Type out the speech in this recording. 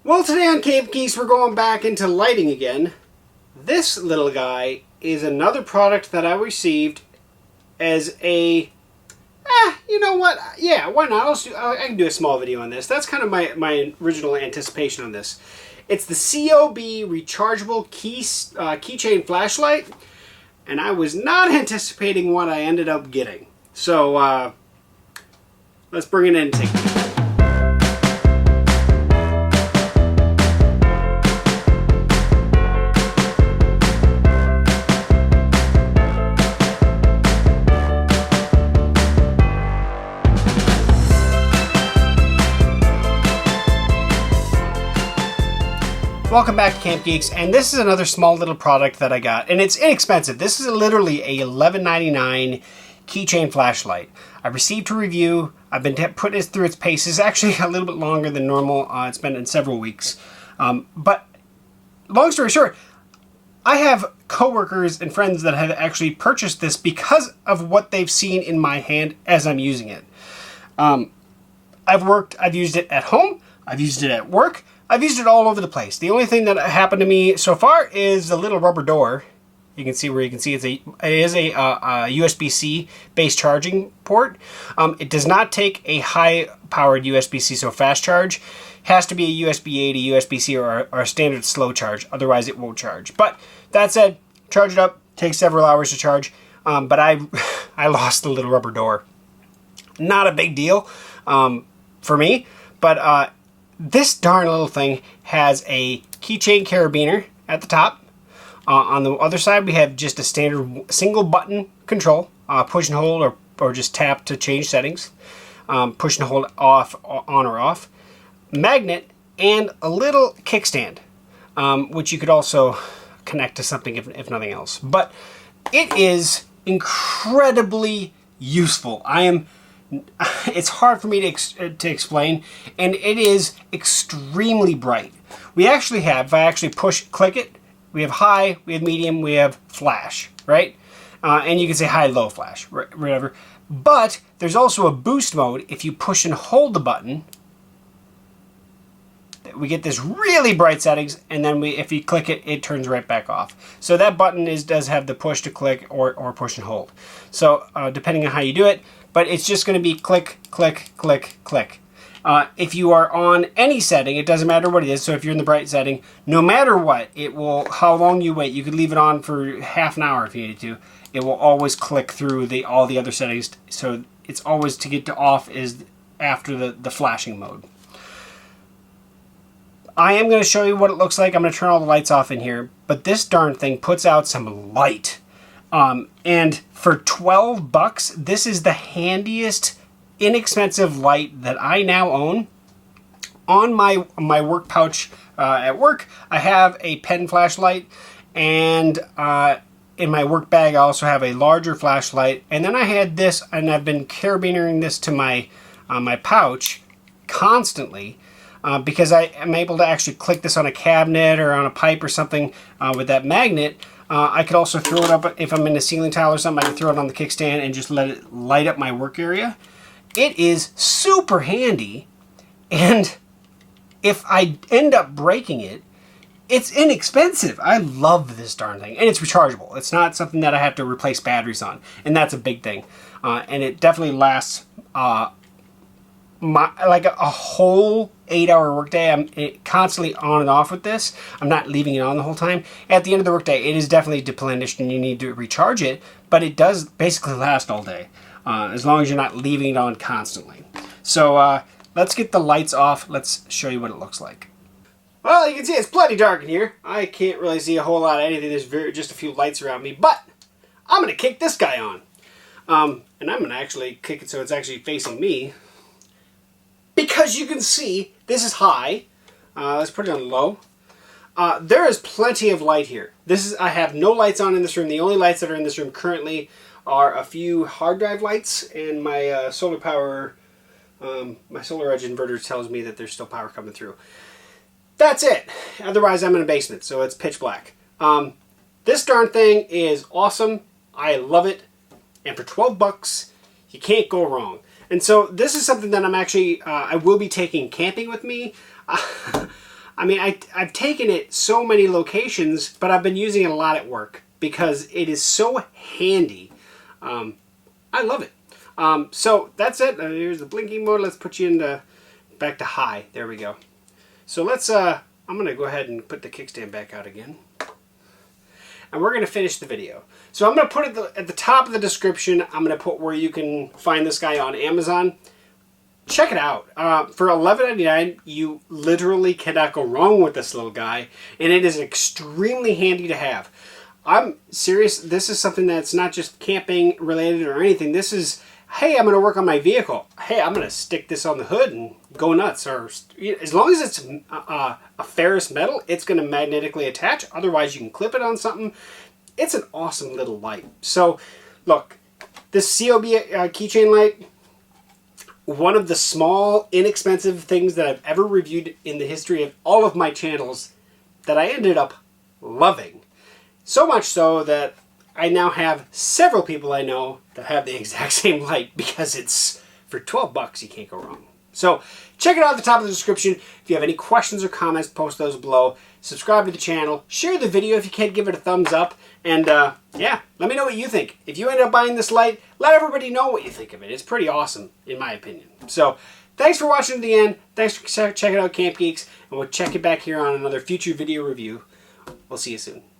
Well, today on CampGeeks we're going back into lighting again. This little guy is another product that I received as a, you know what, yeah, why not? I can do a small video on this. That's kind of my original anticipation on this. It's the COB rechargeable keychain flashlight, and I was not anticipating what I ended up getting. So, let's bring it in and take a look. Welcome back to CampGeeks, and this is another small little product that I got, and it's inexpensive. This is literally a $11.99 keychain flashlight. I received a review. I've been putting it through its paces, actually a little bit longer than normal. It's been in several weeks. But long story short, I have coworkers and friends that have actually purchased this because of what they've seen in my hand as I'm using it. I've used it at home. I've used it at work. I've used it all over the place. The only thing that happened to me so far is the little rubber door. You can see it is a USB-C based charging port. It does not take a high-powered USB-C, so fast charge. It has to be a USB-A to USB-C or a standard slow charge. Otherwise, it won't charge. But that said, charge it up. Takes several hours to charge. But I lost the little rubber door. Not a big deal for me, but this darn little thing has a keychain carabiner at the top. On the other side, we have just a standard single button control, push and hold or just tap to change settings, push and hold off, on or off, magnet, and a little kickstand, which you could also connect to something if nothing else. But it is incredibly useful. It's hard for me to explain, and it is extremely bright. We actually have, if I actually click it, we have high, we have medium, we have flash, right? And you can say high, low flash, whatever. But there's also a boost mode. If you push and hold the button, we get this really bright settings, and then if you click it, it turns right back off. So that button does have the push to click or push and hold. So depending on how you do it, but it's just going to be click, click, click, click. If you are on any setting, it doesn't matter what it is. So if you're in the bright setting, no matter what, it will, how long you wait, you could leave it on for half an hour if you needed to. It will always click through all the other settings. So it's always to get to off is after the flashing mode. I am going to show you what it looks like. I'm going to turn all the lights off in here, but this darn thing puts out some light. And for $12, this is the handiest, inexpensive light that I now own. On my work pouch at work, I have a pen flashlight, and in my work bag I also have a larger flashlight. And then I had this, and I've been carabinering this to my pouch constantly. Because I am able to actually click this on a cabinet or on a pipe or something with that magnet. I could also throw it up if I'm in a ceiling tile or something. I can throw it on the kickstand and just let it light up my work area. It is super handy, and if I end up breaking it, it's inexpensive. I love this darn thing, and it's rechargeable. It's not something that I have to replace batteries on, and that's a big thing. And it definitely lasts like a whole 8-hour workday. I'm constantly on and off with this. I'm not leaving it on the whole time. At the end of the workday, it is definitely deplenished and you need to recharge it, but it does basically last all day, as long as you're not leaving it on constantly. So let's get the lights off. Let's show you what it looks like. Well, you can see it's plenty dark in here. I can't really see a whole lot of anything. There's just a few lights around me, but I'm going to kick this guy on. And I'm going to actually kick it so it's actually facing me. Because you can see, this is high. Let's put it on low. There is plenty of light here. I have no lights on in this room. The only lights that are in this room currently are a few hard drive lights, and my solar power, my solar edge inverter tells me that there's still power coming through. That's it. Otherwise, I'm in a basement, so it's pitch black. This darn thing is awesome. I love it. And for $12, you can't go wrong. And so this is something that I'm actually, I will be taking camping with me. I mean, I've taken it so many locations, but I've been using it a lot at work because it is so handy. I love it. So that's it. Here's the blinking mode. Let's put you into back to high. There we go. So let's, I'm going to go ahead and put the kickstand back out again. And we're going to finish the video. So I'm going to put it at the top of the description. I'm going to put where you can find this guy on Amazon. Check it out. For $11.99, you literally cannot go wrong with this little guy. And it is extremely handy to have. I'm serious. This is something that's not just camping related or anything. This is, hey, I'm going to work on my vehicle. Hey, I'm going to stick this on the hood and go nuts. Or as long as it's a ferrous metal, it's going to magnetically attach. Otherwise, you can clip it on something. It's an awesome little light. So, look, this COB keychain light, one of the small, inexpensive things that I've ever reviewed in the history of all of my channels that I ended up loving. So much so that I now have several people I know that have the exact same light because it's, for 12 bucks, you can't go wrong. So check it out at the top of the description. If you have any questions or comments, post those below. Subscribe to the channel. Share the video if you can. Give it a thumbs up. And yeah, let me know what you think. If you end up buying this light, let everybody know what you think of it. It's pretty awesome, in my opinion. So thanks for watching to the end. Thanks for checking out CampGeeks. And we'll check it back here on another future video review. We'll see you soon.